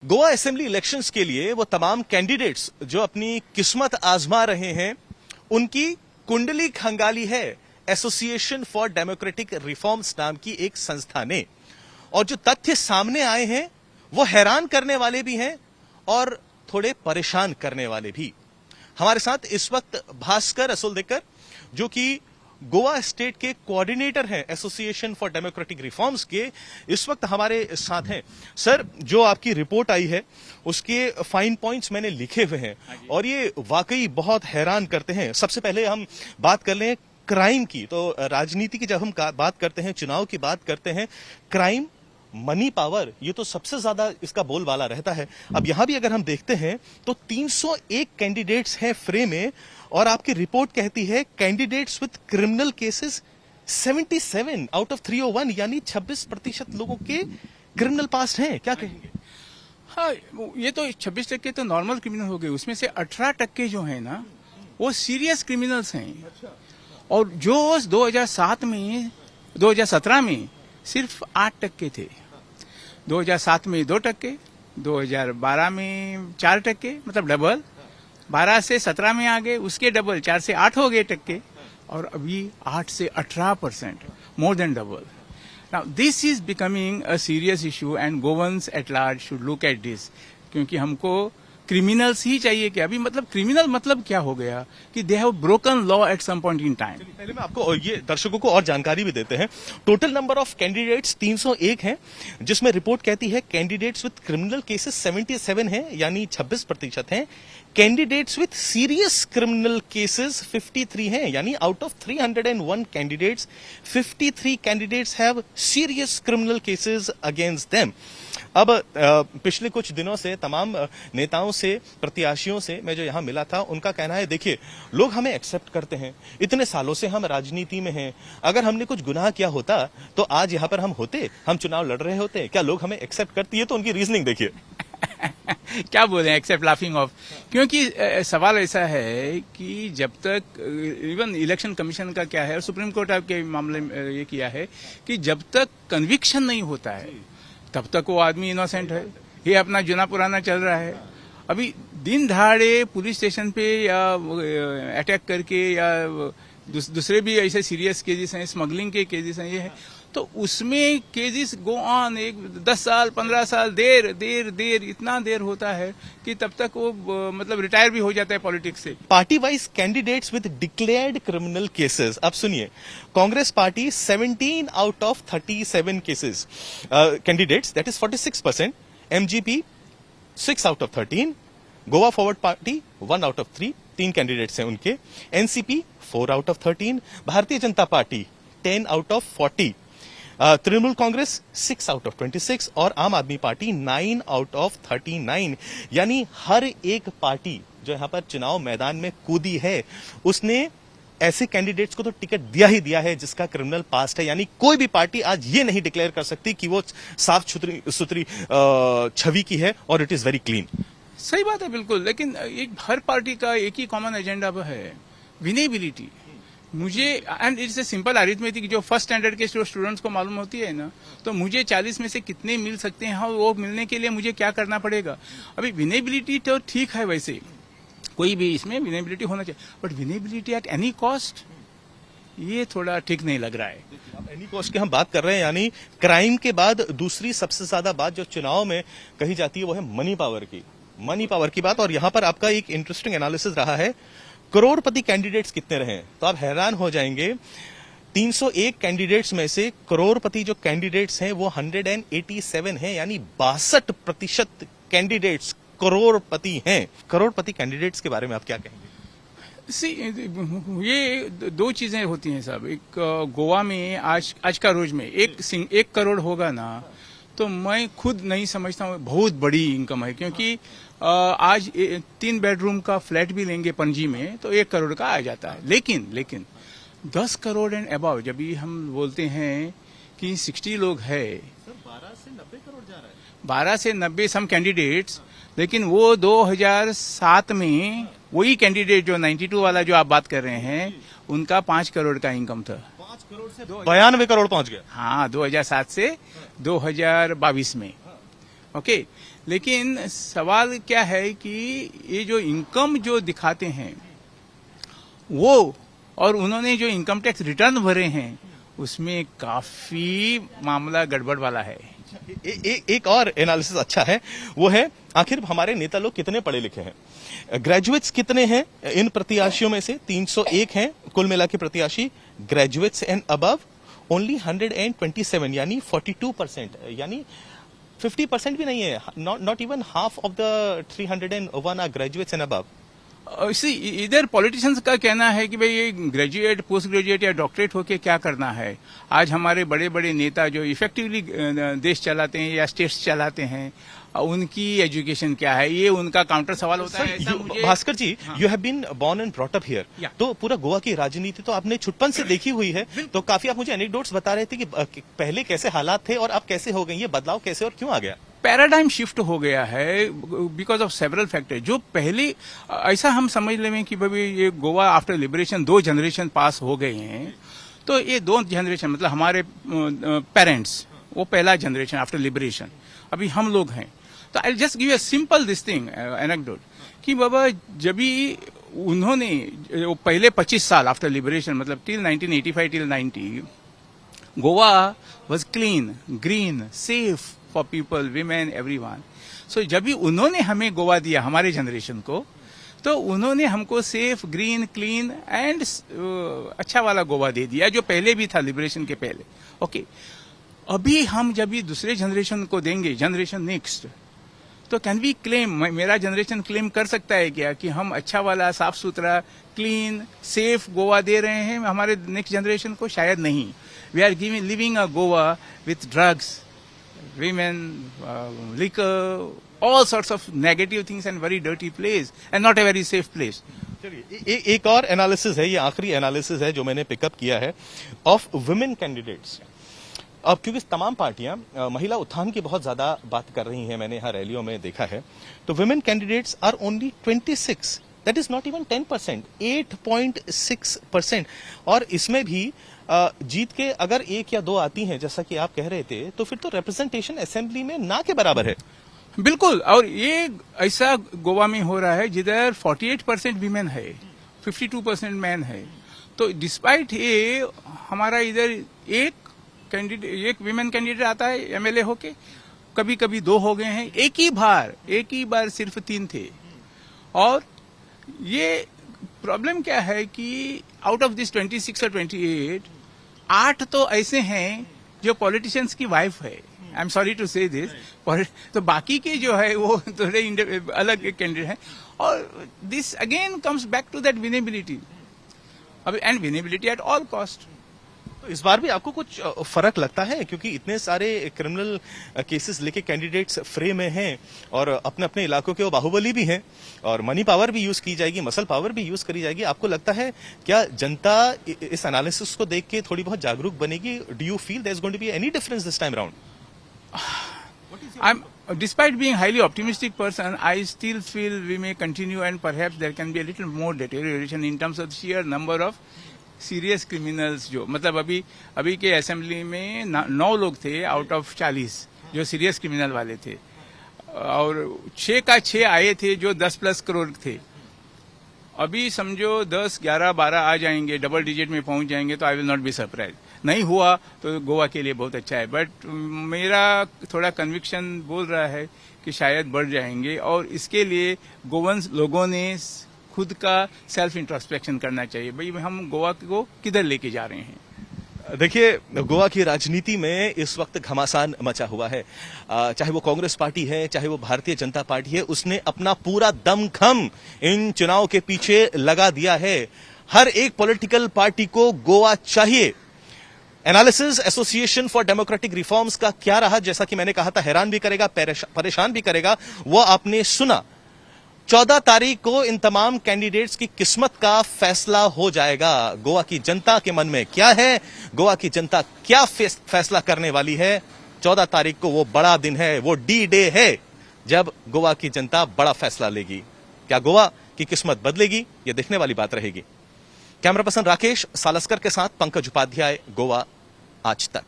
Goa assembly elections के लिए वो तमाम कैंडिडेट्स जो अपनी किस्मत आजमा रहे हैं, उनकी कुंडली खंगाली है एसोसिएशन फॉर डेमोक्रेटिक रिफॉर्म्स नाम की एक संस्था ने। और जो तथ्य सामने आए हैं वो हैरान करने वाले भी हैं और थोड़े परेशान करने वाले भी। हमारे साथ इस वक्त भास्कर असुलदेकर, जो कि गोवा स्टेट के कोऑर्डिनेटर हैं एसोसिएशन फॉर डेमोक्रेटिक रिफॉर्म्स के, इस वक्त हमारे साथ हैं। सर, जो आपकी रिपोर्ट आई है उसके फाइन पॉइंट्स मैंने लिखे हुए हैं और ये वाकई बहुत हैरान करते हैं। सबसे पहले हम बात कर लें क्राइम की। तो राजनीति की जब हम बात करते हैं, चुनाव की बात करते हैं, क्राइम, मनी पावर, ये तो सबसे ज्यादा इसका बोलबाला रहता है। अब यहां भी अगर हम देखते हैं तो 301 कैंडिडेट्स हैं फ्रे में और आपकी रिपोर्ट कहती है candidates with criminal cases 77 out of 301, यानी 26% लोगों के क्रिमिनल पास्ट हैं। क्या कहेंगे? हाँ, ये तो 26% तो नॉर्मल क्रिमिनल हो गए, उसमें से 18% जो है ना वो सीरियस क्रिमिनल्स हैं। और जो 2017 में सिर्फ 8% थे, 2007 में 2%, 2012 में 4%, मतलब डबल। 12 से 17 में आ गए, उसके डबल 4 से 8 हो गए टक्के, और अभी 8 से 18%, more than double. Now this is becoming a serious issue and गोवंस at large should look at this, क्योंकि हमको क्रिमिनल्स ही चाहिए क्या? अभी मतलब क्रिमिनल मतलब क्या हो गया कि they have broken law at some point in time. पहले मैं आपको ये दर्शकों को और जानकारी भी देते हैं। टोटल नंबर ऑफ कैंडिडेट्स 301 हैं, जिसमें रिपोर्ट कहती है कैंडिडेट्स विद क्रिमिनल केसेस 77 हैं, यानी 26% हैं। Candidates with serious criminal cases 53 हैं, यानी out of 301 candidates 53 candidates have serious criminal cases against them. अब पिछले कुछ दिनों से तमाम नेताओं से, प्रत्याशियों से मैं जो यहां मिला था, उनका कहना है देखिए, लोग हमें एक्सेप्ट करते हैं, इतने सालों से हम राजनीति में हैं, अगर हमने कुछ गुनाह किया होता तो आज यहां पर हम होते, हम चुनाव लड़ रहे होते। क्या लोग हमें एक्सेप्ट करती है? तो उनकी रीजनिंग देखिए। क्या बोले एक्सेप्ट लाफिंग ऑफ, क्योंकि सवाल ऐसा है कि जब तक इवन इलेक्शन कमीशन का क्या है और सुप्रीम कोर्ट के मामले में ये किया है कि जब तक कन्विक्शन नहीं होता है तब तक वो आदमी इनोसेंट है। ये अपना जुना पुराना चल रहा है। अभी दिन दहाड़े पुलिस स्टेशन पे या अटैक करके या दूसरे भी ऐसे सीरियस केसेस हैं, स्मगलिंग के केसेस हैं, ये है तो उसमें केसेस गो ऑन, 10 साल 15 साल देर इतना देर होता है कि तब तक वो मतलब रिटायर भी हो जाता है पॉलिटिक्स से। Party wise candidates with declared criminal cases, अब सुनिए, Congress party 17 out of 37 cases candidates, that is 46%। MGP 6 out of 13, Goa forward party 1 out of 3 candidates हैं उनके, NCP 4 out of 13, Bharatiya Janata party 10 out of 40, Trinamool Congress 6 out of 26 और आम आदमी party 9 out of 39। यानी हर एक party जो यहां पर चुनाव मैदान में कूदी है, उसने ऐसे कैंडिडेट्स को तो टिकट दिया ही दिया है जिसका क्रिमिनल पास्ट है। यानी कोई भी पार्टी आज ये नहीं डिक्लेयर कर सकती कि वो साफ सुथरी छवि की है और इट इज वेरी क्लीन। सही बात है, बिल्कुल। लेकिन एक हर पार्टी का एक ही कॉमन एजेंडा है, विनेबिलिटी। मुझे and it's a simple arithmetic, जो फर्स्ट स्टैंडर्ड के स्टूडेंट्स को मालूम होती है ना, तो मुझे 40 में से कितने मिल सकते हैं, हाँ, वो मिलने के लिए मुझे क्या करना पड़ेगा। अभी विनेबिलिटी तो ठीक है, वैसे कोई भी इसमें विनेबिलिटी होना चाहिए, but winnability at any cost, ये थोड़ा ठीक नहीं लग रहा है। एनी कॉस्ट की हम बात कर रहे हैं, यानी क्राइम के बाद दूसरी सबसे ज्यादा बात जो चुनाव में कही जाती है वो है मनी पावर की बात। और यहां पर आपका एक इंटरेस्टिंग एनालिसिस रहा है, करोड़पति कैंडिडेट्स कितने रहे, तो आप हैरान हो जाएंगे। 301 कैंडिडेट्स में से करोड़पति जो कैंडिडेट्स हैं वो 187 हैं, यानी 62% कैंडिडेट्स करोड़पति हैं। करोड़पति कैंडिडेट्स के बारे में आप क्या कहेंगे? ये दो चीजें होती हैं साहब। एक गोवा में आज का रोज में 1 करोड़ होगा ना, तो मैं खुद नहीं समझता हूँ बहुत बड़ी इनकम है, क्योंकि आज 3 बेडरूम का फ्लैट भी लेंगे पणजी में तो 1 करोड़ का आ जाता है। लेकिन 10 करोड़ एंड अबाव, जब भी हम बोलते हैं कि 60 लोग है, 12 से 90 करोड़ जा रहा है। 12 से 90 सम कैंडिडेट्स, लेकिन वो 2007 में वही कैंडिडेट जो 92 वाला जो आप बात कर रहे हैं, उनका 5 करोड़ का इनकम था। 5 करोड़ से 92 करोड़ पहुंच गया। हाँ, 2007 से 2022 में। ओके, लेकिन सवाल क्या है कि ये जो इनकम जो दिखाते हैं वो, और उन्होंने जो इनकम टैक्स रिटर्न भरे हैं उसमें काफी मामला गड़बड़ वाला है। एक और एनालिसिस अच्छा है, वो है आखिर हमारे नेता लोग कितने पढ़े लिखे हैं। ग्रेजुएट्स कितने हैं इन प्रत्याशियों में से? 301 हैं कुल मिला के प्रत्याशी। ग्रेजुएट्स एंड अबव ओनली 127, यानी 42%, यानी 50% भी नहीं है। Not even half of the 301 are graduates and above. इसी इधर पॉलिटिशियंस का कहना है कि भाई ये ग्रेजुएट, पोस्ट ग्रेजुएट या डॉक्टरेट होके क्या करना है। आज हमारे बड़े बड़े नेता जो इफेक्टिवली देश चलाते हैं या स्टेट्स चलाते हैं, उनकी एजुकेशन क्या है, ये उनका काउंटर सवाल होता है। ऐसा मुझे Bhaskar ji, you have been born and brought up here, Yeah. तो पूरा गोवा की राजनीति तो आपने छुटपन से देखी हुई है, तो काफी आप मुझे एनेक्डोट्स बता रहे थे कि पहले कैसे हालात थे और अब कैसे हो गए, ये बदलाव कैसे और क्यों आ गया? पैराडाइम शिफ्ट हो गया है बिकॉज ऑफ सेवरल फैक्टर। जो पहले ऐसा हम समझ लें कि भाई ये Goa after liberation 2 generation pass हो गए हैं, तो ये 2 जनरेशन मतलब हमारे पेरेंट्स, वो पहला जनरेशन आफ्टर लिबरेशन, अभी हम लोग हैं। तो I just give a simple this thing anecdote कि बाबा जब भी उन्होंने वो पहले 25 साल आफ्टर लिबरेशन मतलब till 1985 till 90 Goa was clean, green, safe for people, women, everyone. So जब भी उन्होंने हमें गोवा दिया, हमारे जनरेशन को, तो उन्होंने हमको सेफ, ग्रीन, क्लीन एंड अच्छा वाला गोवा दे दिया जो पहले भी था लिबरेशन के पहले। ओके, अभी हम जब भी दूसरे जनरेशन को देंगे, जनरेशन नेक्स्ट, तो कैन वी क्लेम, मेरा जनरेशन क्लेम कर सकता है क्या कि हम अच्छा वाला, साफ सुथरा, क्लीन, सेफ गोवा दे रहे हैं हमारे नेक्स्ट जनरेशन को? शायद नहीं। We are living a Goa with drugs, women, liquor, all sorts of negative things and very dirty place and not a very safe place. चलिए एक और एनालिसिस है, ये आखिरी एनालिसिस है जो मैंने पिकअप किया है ऑफ वुमेन कैंडिडेट्स। अब क्योंकि तमाम पार्टियां महिला उत्थान की बहुत ज्यादा बात कर रही हैं, मैंने यहाँ रैलियों में देखा है, तो women candidates are only 26, that is not even 10%, 8.6%। और इसमें भी जीत के अगर 1 या 2 आती हैं जैसा कि आप कह रहे थे, तो फिर तो रिप्रेजेंटेशन असेंबली में ना के बराबर है। बिल्कुल, और ये ऐसा गोवा में हो रहा है जिधर 48% वीमेन है, 52% मैन है। तो डिस्पाइट ये हमारा इधर एक वीमेन कैंडिडेट आता है एमएलए होके, कभी कभी 2 हो गए हैं, एक ही बार सिर्फ 3 थे। और ये प्रॉब्लम क्या है कि आउट ऑफ दिस 26 और 28, 8 तो ऐसे हैं जो पॉलिटिशियंस की वाइफ है। आई एम सॉरी टू से दिस, तो बाकी के जो है वो थोड़े अलग कैंडिडेट हैं। और this again comes back to that winnability, and winnability at all cost. तो इस बार भी आपको कुछ फर्क लगता है, क्योंकि इतने सारे क्रिमिनल केसेस लेके कैंडिडेट्स फ्रे में हैं और अपने अपने इलाकों के वो बाहुबली भी हैं और मनी पावर भी यूज की जाएगी, मसल पावर भी यूज करी जाएगी। आपको लगता है क्या जनता इस एनालिसिस को देख के थोड़ी बहुत जागरूक बनेगी? Do you feel there is going to be any difference this time around? Despite being highly optimistic person, I still feel we may continue and perhaps there can be a little more deterioration in terms of the sheer number of serious criminals. जो मतलब अभी के assembly में 9 लोग थे out of 40 जो serious criminal वाले थे, और 6 का 6 आए थे जो 10+ करोड़ थे। अभी समझो 10, 11, 12 आ जाएंगे, डबल डिजिट में पहुंच जाएंगे, तो I will not be surprise. नहीं हुआ तो गोवा के लिए बहुत अच्छा है, बट मेरा थोड़ा कन्विक्शन बोल रहा है कि शायद बढ़ जाएंगे, और इसके लिए गोवंस लोगों ने खुद का सेल्फ इंट्रोस्पेक्शन करना चाहिए। भाई हम गोवा को किधर लेके जा रहे हैं? देखिए, गोवा की राजनीति में इस वक्त घमासान मचा हुआ है। चाहे वो कांग्रेस पार्टी है, चाहे वो भारतीय जनता पार्टी है, उसने अपना पूरा दमखम इन चुनाव के पीछे लगा दिया है। हर एक पॉलिटिकल पार्टी को गोवा चाहिए। Analysis association for democratic reforms का क्या रहा, जैसा कि मैंने कहा था, हैरान भी करेगा, परेशान भी करेगा, वो आपने सुना। 14 तारीख को इन तमाम कैंडिडेट्स की किस्मत का फैसला हो जाएगा। गोवा की जनता के मन में क्या है, गोवा की जनता क्या फैसला करने वाली है, 14 तारीख को वो बड़ा दिन है, वो डी डे है जब गोवा की जनता बड़ा फैसला लेगी। क्या गोवा की किस्मत बदलेगी, ये देखने वाली बात रहेगी। कैमरा पर्सन राकेश सालस्कर के साथ पंकज उपाध्याय, गोवा आज तक।